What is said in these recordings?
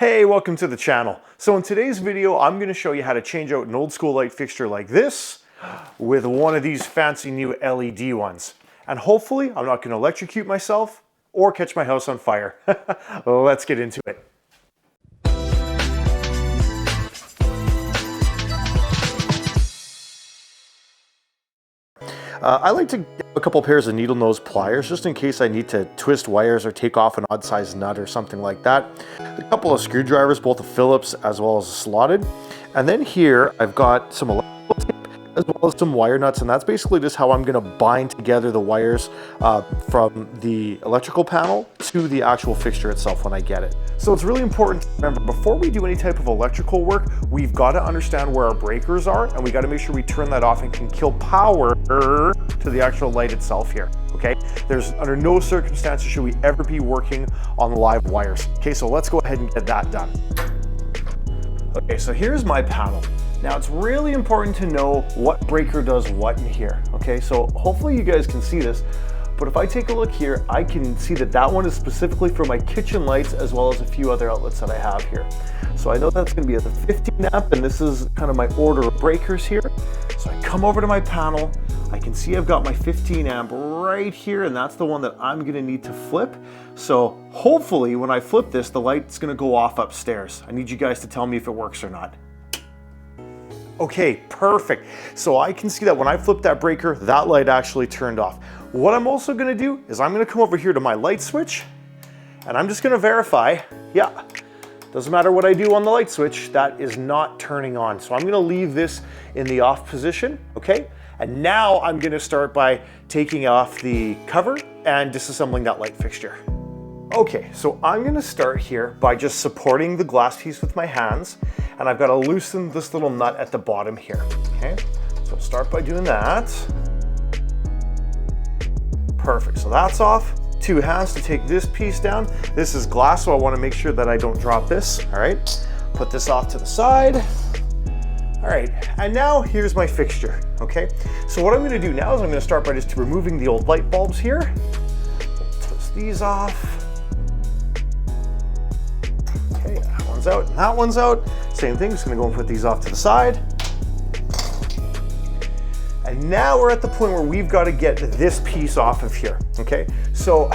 Hey, welcome to the channel. So in today's video, I'm going to show you how to change out an old school light fixture like this with one of these fancy new LED ones. And hopefully I'm not going to electrocute myself or catch my house on fire. Let's get into it. I like to get a couple pairs of needle nose pliers just in case I need to twist wires or take off an odd size nut or something like that. A couple of screwdrivers, both a Phillips as well as a slotted. And then here I've got some electrical tape as well as some wire nuts, and that's basically just how I'm going to bind together the wires from the electrical panel to the actual fixture itself when I get it. So it's really important to remember, before we do any type of electrical work, we've got to understand where our breakers are, and we got to make sure we turn that off and can kill power to the actual light itself here, okay? There's under no circumstances should we ever be working on the live wires. Okay, so let's go ahead and get that done. Okay, so here's my panel. Now it's really important to know what breaker does what in here, okay? So hopefully you guys can see this, but if I take a look here, I can see that that one is specifically for my kitchen lights as well as a few other outlets that I have here. So I know that's gonna be at the 15 amp, and this is kind of my order of breakers here. So I come over to my panel, I can see I've got my 15 amp right here, and that's the one that I'm gonna need to flip. So hopefully when I flip this, the light's gonna go off upstairs. I need you guys to tell me if it works or not. Okay, perfect. So I can see that when I flip that breaker, that light actually turned off. What I'm also gonna do is I'm gonna come over here to my light switch, and I'm just gonna verify, yeah, doesn't matter what I do on the light switch, that is not turning on. So I'm gonna leave this in the off position, okay? And now I'm gonna start by taking off the cover and disassembling that light fixture. Okay, so I'm gonna start here by just supporting the glass piece with my hands, and I've gotta loosen this little nut at the bottom here, okay? So I'll start by doing that. Perfect, so that's off. 2 hands to take this piece down. This is glass, so I wanna make sure that I don't drop this, all right? Put this off to the side. All right, and now here's my fixture, okay? So what I'm gonna do now is I'm gonna start by just removing the old light bulbs here. Twist these off. Okay, that one's out and that one's out. Same thing, just gonna go and put these off to the side. And now we're at the point where we've got to get this piece off of here, okay? So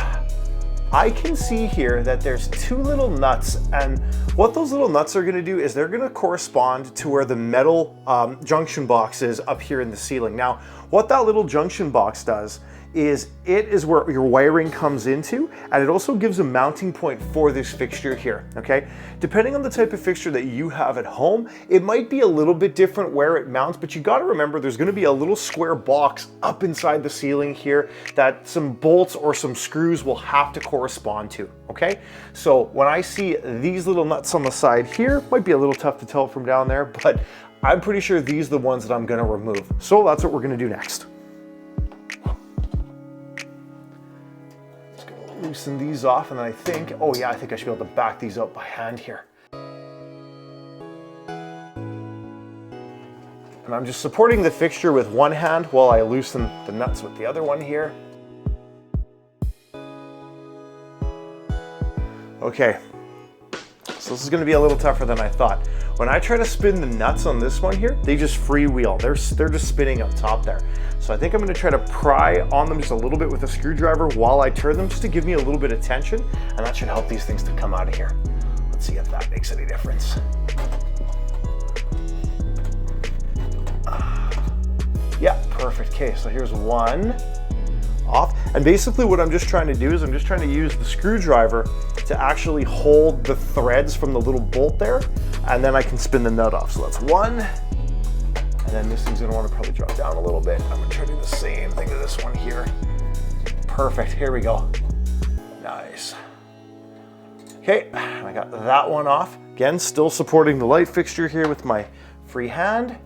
I can see here that there's 2 little nuts, and what those little nuts are going to do is they're going to correspond to where the metal junction box is up here in the ceiling. Now, what that little junction box does is it is where your wiring comes into, and it also gives a mounting point for this fixture here, okay? Depending on the type of fixture that you have at home, it might be a little bit different where it mounts, but you gotta remember there's gonna be a little square box up inside the ceiling here that some bolts or some screws will have to correspond to, okay? So when I see these little nuts on the side here, might be a little tough to tell from down there, but I'm pretty sure these are the ones that I'm gonna remove. So that's what we're gonna do next. Loosen these off, and then I think I should be able to back these up by hand here. And I'm just supporting the fixture with one hand while I loosen the nuts with the other one here. Okay, so this is going to be a little tougher than I thought. When I try to spin the nuts on this one here, they just freewheel. They're just spinning up top there. So I think I'm going to try to pry on them just a little bit with a screwdriver while I turn them, just to give me a little bit of tension, and that should help these things to come out of here. Let's see if that makes any difference. Yeah, perfect. Okay, so here's one off. And basically what I'm just trying to do is I'm just trying to use the screwdriver to actually hold the threads from the little bolt there, and then I can spin the nut off. So that's one. And then this thing's gonna wanna probably drop down a little bit. I'm gonna try to do the same thing to this one here. Perfect, here we go. Nice. Okay, I got that one off. Again, still supporting the light fixture here with my free hand.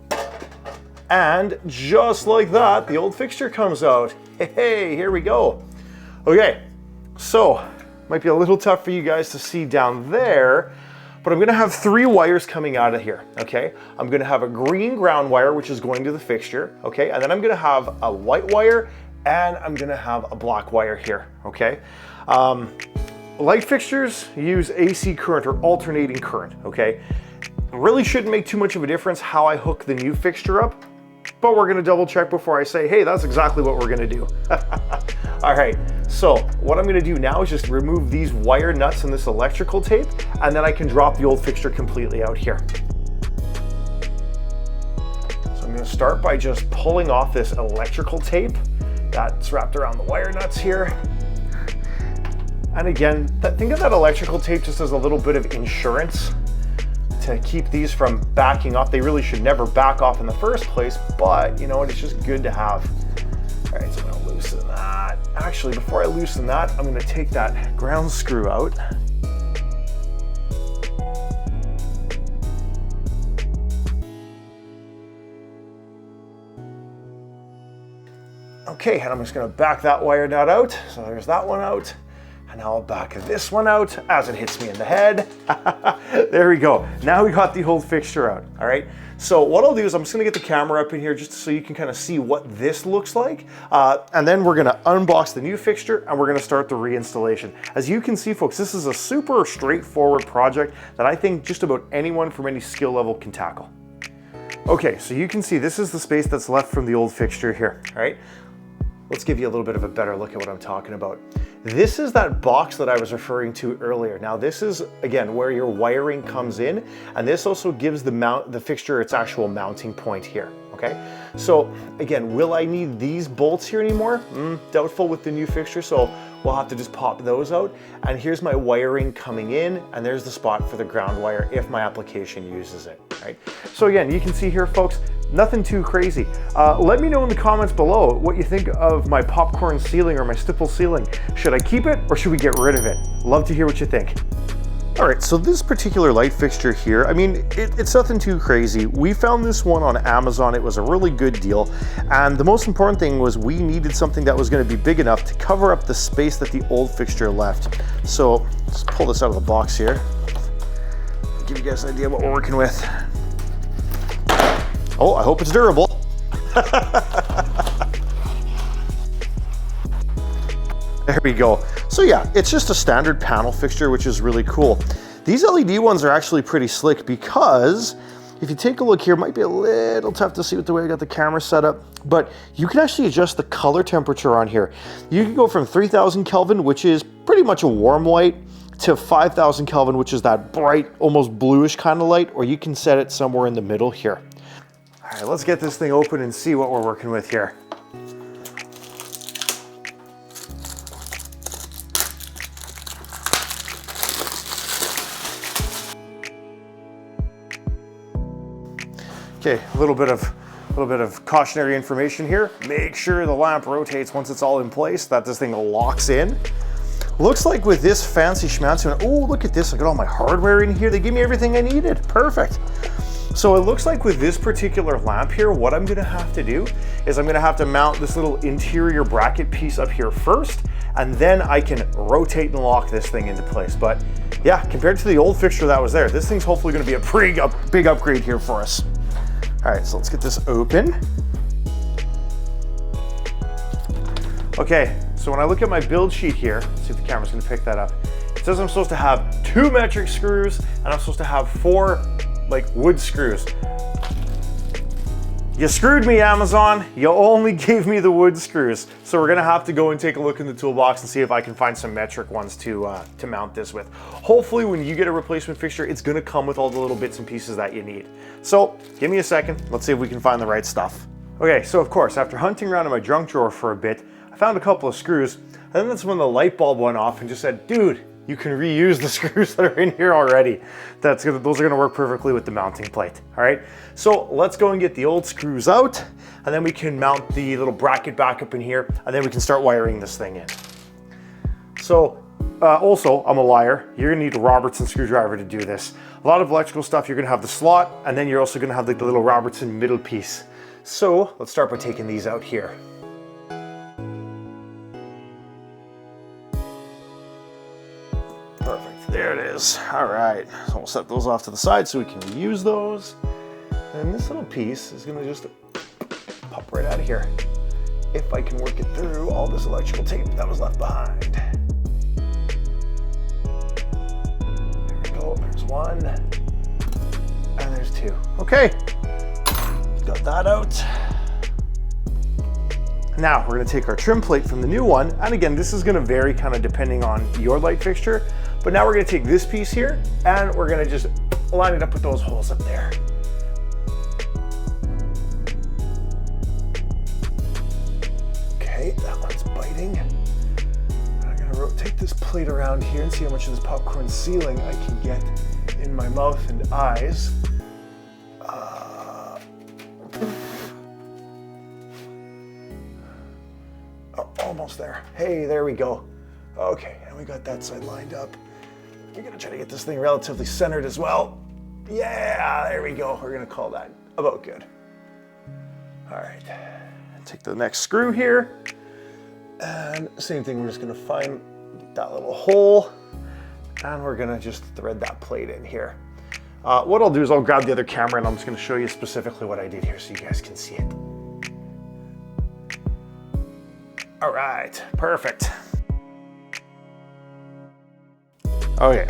And just like that, the old fixture comes out. Hey, here we go. Okay, so might be a little tough for you guys to see down there, but I'm gonna have 3 wires coming out of here, okay? I'm gonna have a green ground wire, which is going to the fixture, okay? And then I'm gonna have a white wire, and I'm gonna have a black wire here, okay? light fixtures use AC current or alternating current, okay? Really shouldn't make too much of a difference how I hook the new fixture up, but we're gonna double check before I say, hey, that's exactly what we're gonna do. All right, so what I'm gonna do now is just remove these wire nuts and this electrical tape, and then I can drop the old fixture completely out here. So I'm gonna start by just pulling off this electrical tape that's wrapped around the wire nuts here. And again, think of that electrical tape just as a little bit of insurance to keep these from backing off. They really should never back off in the first place, but you know what, it's just good to have. All right, so I'm gonna loosen that. Actually, before I loosen that, I'm gonna take that ground screw out. Okay, and I'm just gonna back that wire nut out. So there's that one out. And now I'll back this one out as it hits me in the head. There we go. Now we got the old fixture out, all right? So what I'll do is I'm just gonna get the camera up in here just so you can kind of see what this looks like. And then we're gonna unbox the new fixture and we're gonna start the reinstallation. As you can see, folks, this is a super straightforward project that I think just about anyone from any skill level can tackle. Okay, so you can see this is the space that's left from the old fixture here, all right? Let's give you a little bit of a better look at what I'm talking about. This is that box that I was referring to earlier. Now this is, again, where your wiring comes in, and this also gives the fixture its actual mounting point here, okay? So again, will I need these bolts here anymore? Doubtful with the new fixture, so we'll have to just pop those out. And here's my wiring coming in, and there's the spot for the ground wire if my application uses it, right? So again, you can see here, folks, nothing too crazy. Let me know in the comments below what you think of my popcorn ceiling or my stipple ceiling. Should I keep it or should we get rid of it? Love to hear what you think. All right, so this particular light fixture here, I mean, it's nothing too crazy. We found this one on Amazon. It was a really good deal. And the most important thing was we needed something that was gonna be big enough to cover up the space that the old fixture left. So let's pull this out of the box here. Give you guys an idea what we're working with. Oh, I hope it's durable. There we go. So yeah, it's just a standard panel fixture, which is really cool. These LED ones are actually pretty slick because if you take a look here, it might be a little tough to see with the way I got the camera set up, but you can actually adjust the color temperature on here. You can go from 3000 Kelvin, which is pretty much a warm light, to 5000 Kelvin, which is that bright, almost bluish kind of light, or you can set it somewhere in the middle here. All right, let's get this thing open and see what we're working with here. Okay, a little bit of cautionary information here. Make sure the lamp rotates once it's all in place, that this thing locks in. Looks like with this fancy schmancy, oh, look at this, I got all my hardware in here. They gave me everything I needed, perfect. So it looks like with this particular lamp here, what I'm gonna have to do is I'm gonna have to mount this little interior bracket piece up here first, and then I can rotate and lock this thing into place. But yeah, compared to the old fixture that was there, this thing's hopefully gonna be a pretty big upgrade here for us. All right, so let's get this open. Okay, so when I look at my build sheet here, let's see if the camera's gonna pick that up. It says I'm supposed to have 2 metric screws and I'm supposed to have 4 like wood screws. You screwed me, Amazon. You only gave me the wood screws. So we're gonna have to go and take a look in the toolbox and see if I can find some metric ones to mount this with. Hopefully when you get a replacement fixture, it's gonna come with all the little bits and pieces that you need. So give me a second. Let's see if we can find the right stuff. Okay, so of course, after hunting around in my junk drawer for a bit, I found a couple of screws, and then that's when the light bulb went off and just said, dude, you can reuse the screws that are in here already. Those are gonna work perfectly with the mounting plate, all right? So let's go and get the old screws out, and then we can mount the little bracket back up in here, and then we can start wiring this thing in. So also, I'm a liar. You're gonna need a Robertson screwdriver to do this. A lot of electrical stuff, you're gonna have the slot, and then you're also gonna have the little Robertson middle piece. So let's start by taking these out here. Perfect, there it is. All right, so we'll set those off to the side so we can reuse those. And this little piece is gonna just pop right out of here. If I can work it through all this electrical tape that was left behind. 1, and there's 2. Okay, got that out. Now we're gonna take our trim plate from the new one, and again, this is gonna vary kind of depending on your light fixture, but now we're gonna take this piece here, and we're gonna just line it up with those holes up there. Okay, that one's biting. I'm gonna rotate this plate around here and see how much of this popcorn sealing I can get in my mouth and eyes. Almost there. Hey, there we go. Okay, and we got that side lined up. We're gonna try to get this thing relatively centered as well. Yeah, there we go. We're gonna call that about good. All right, and take the next screw here. And same thing, we're just gonna find that little hole and we're gonna just thread that plate in here. What I'll do is I'll grab the other camera and I'm just gonna show you specifically what I did here so you guys can see it. All right, perfect. Okay,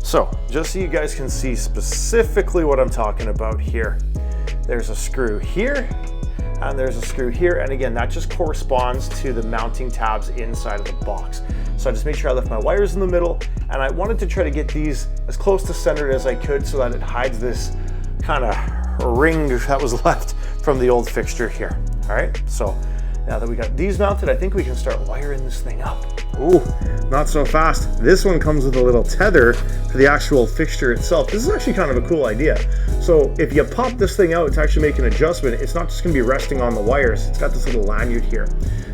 so just so you guys can see specifically what I'm talking about here, there's a screw here and there's a screw here. And again, that just corresponds to the mounting tabs inside of the box. So I just made sure I left my wires in the middle and I wanted to try to get these as close to centered as I could so that it hides this kind of ring that was left from the old fixture here. All right, so now that we got these mounted, I think we can start wiring this thing up. Ooh, not so fast. This one comes with a little tether for the actual fixture itself. This is actually kind of a cool idea. So if you pop this thing out to actually make an adjustment, it's not just gonna be resting on the wires. It's got this little lanyard here.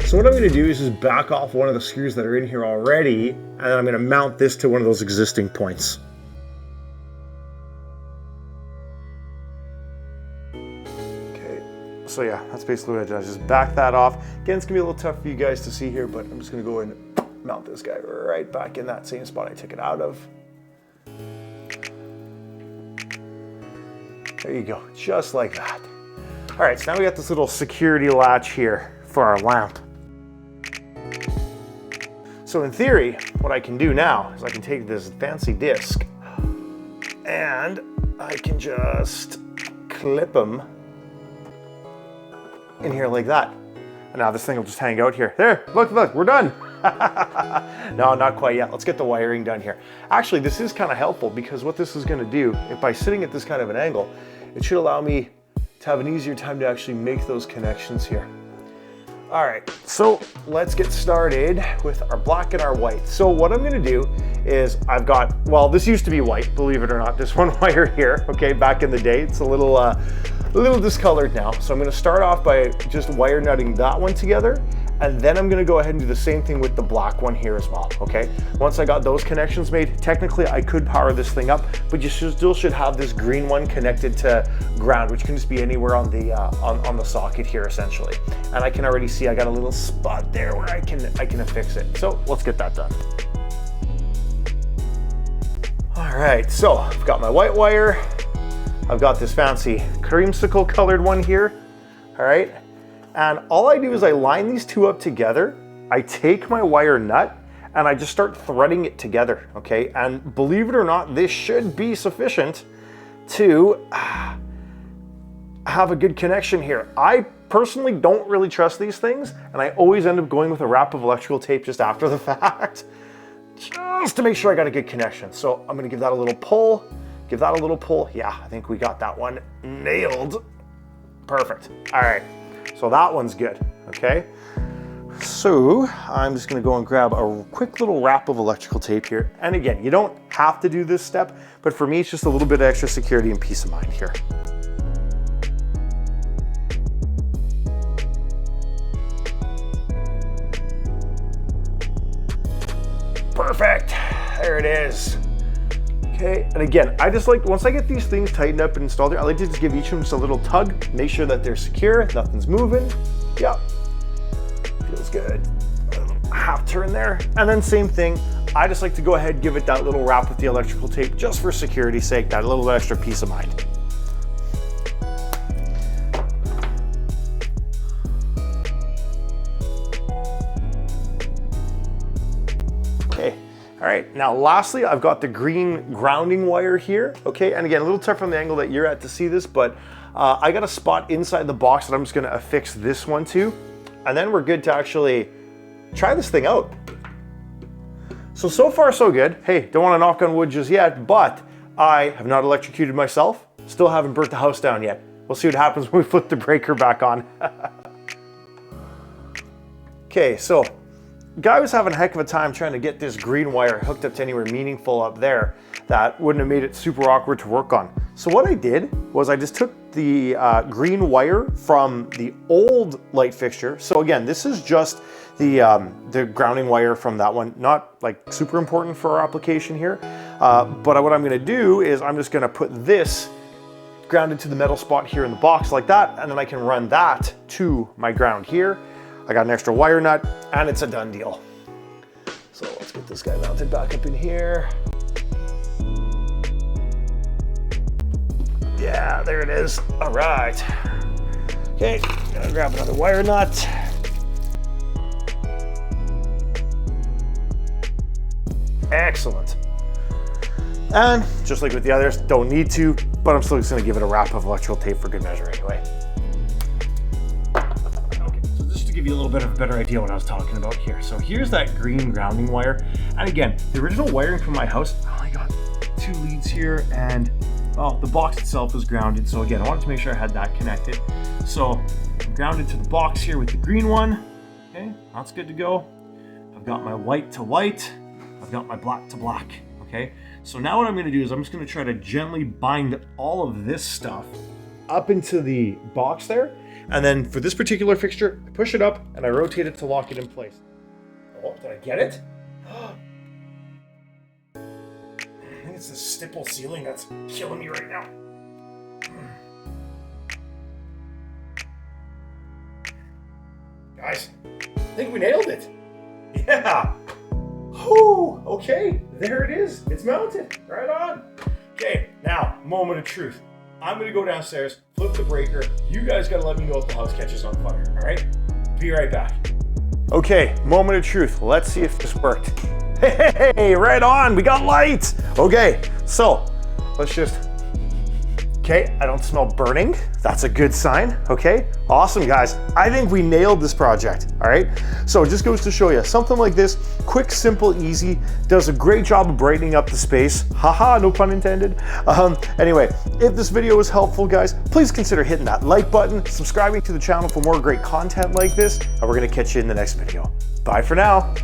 So what I'm gonna do is just back off one of the screws that are in here already, and then I'm gonna mount this to one of those existing points. So yeah, that's basically what I did. I just back that off. Again, it's gonna be a little tough for you guys to see here, but I'm just gonna go and mount this guy right back in that same spot I took it out of. There you go, just like that. All right, so now we got this little security latch here for our lamp. So in theory, what I can do now is I can take this fancy disc and I can just clip them in here like that. And now this thing will just hang out here. There, look, we're done. No, not quite yet. Let's get the wiring done here. Actually, this is kind of helpful because what this is gonna do, if by sitting at this kind of an angle, it should allow me to have an easier time to actually make those connections here. All right, so let's get started with our black and our white. So what I'm gonna do is I've got, well, this used to be white, believe it or not, this one wire here, okay, back in the day. It's a little discolored now. So I'm gonna start off by just wire nutting that one together, and then I'm gonna go ahead and do the same thing with the black one here as well, okay? Once I got those connections made, technically I could power this thing up, but you still should have this green one connected to ground, which can just be anywhere on the socket here essentially. And I can already see I got a little spot there where I can affix it. So let's get that done. All right, so I've got my white wire. I've got this fancy creamsicle colored one here, all right? And all I do is I line these two up together, I take my wire nut, and I just start threading it together, okay? And believe it or not, this should be sufficient to have a good connection here. I personally don't really trust these things, and I always end up going with a wrap of electrical tape just after the fact, just to make sure I got a good connection. So I'm gonna give that a little pull. Give that a little pull. Yeah, I think we got that one nailed. Perfect. All right, so that one's good, okay? So I'm just gonna go and grab a quick little wrap of electrical tape here. And again, you don't have to do this step, but for me, it's just a little bit of extra security and peace of mind here. Perfect, there it is. Okay, and again, I just like, once I get these things tightened up and installed here, I like to just give each of them just a little tug, make sure that they're secure, nothing's moving. Yep, feels good. A little half turn there. And then same thing, I just like to go ahead and give it that little wrap with the electrical tape, just for security's sake, that little extra peace of mind. Okay, all right. now lastly, I've got the green grounding wire here, okay? And again, a little tough from the angle that you're at to see this, but I got a spot inside the box that I'm just gonna affix this one to, and then we're good to actually try this thing out. So far so good. Hey, don't wanna knock on wood just yet, but I have not electrocuted myself, still haven't burnt the house down yet. We'll see what happens when we flip the breaker back on. Okay, so guy was having a heck of a time trying to get this green wire hooked up to anywhere meaningful up there that wouldn't have made it super awkward to work on. So what I did was I just took the green wire from the old light fixture. So again, this is just the grounding wire from that one, not like super important for our application here. But what I'm gonna do is I'm just gonna put this grounded to the metal spot here in the box like that, and then I can run that to my ground here. I got an extra wire nut, and it's a done deal. So let's get this guy mounted back up in here. Yeah, there it is. All right. Okay, gotta grab another wire nut. Excellent. And just like with the others, don't need to, but I'm still just gonna give it a wrap of electrical tape for good measure anyway. Give you a little bit of a better idea what I was talking about here. So here's that green grounding wire. And again, the original wiring from my house, I only got 2 leads here, and well, the box itself is grounded. So again, I wanted to make sure I had that connected. So I'm grounded to the box here with the green one. Okay, that's good to go. I've got my white to white. I've got my black to black. Okay, so now what I'm gonna do is I'm just gonna try to gently bind all of this stuff up into the box there. And then for this particular fixture, I push it up and I rotate it to lock it in place. Oh, did I get it? I think it's the stipple sealing that's killing me right now. Guys, I think we nailed it. Yeah. Whew, okay, there it is. It's mounted, right on. Okay, now, moment of truth. I'm gonna go downstairs, flip the breaker. You guys gotta let me know if the house catches on fire, all right? Be right back. Okay, moment of truth. Let's see if this worked. Hey, right on, we got light. Okay, so let's just, okay, I don't smell burning. That's a good sign, okay? Awesome, guys. I think we nailed this project, all right? So it just goes to show you, something like this, quick, simple, easy, does a great job of brightening up the space. Haha, no pun intended. Anyway, if this video was helpful, guys, please consider hitting that like button, subscribing to the channel for more great content like this, and we're gonna catch you in the next video. Bye for now.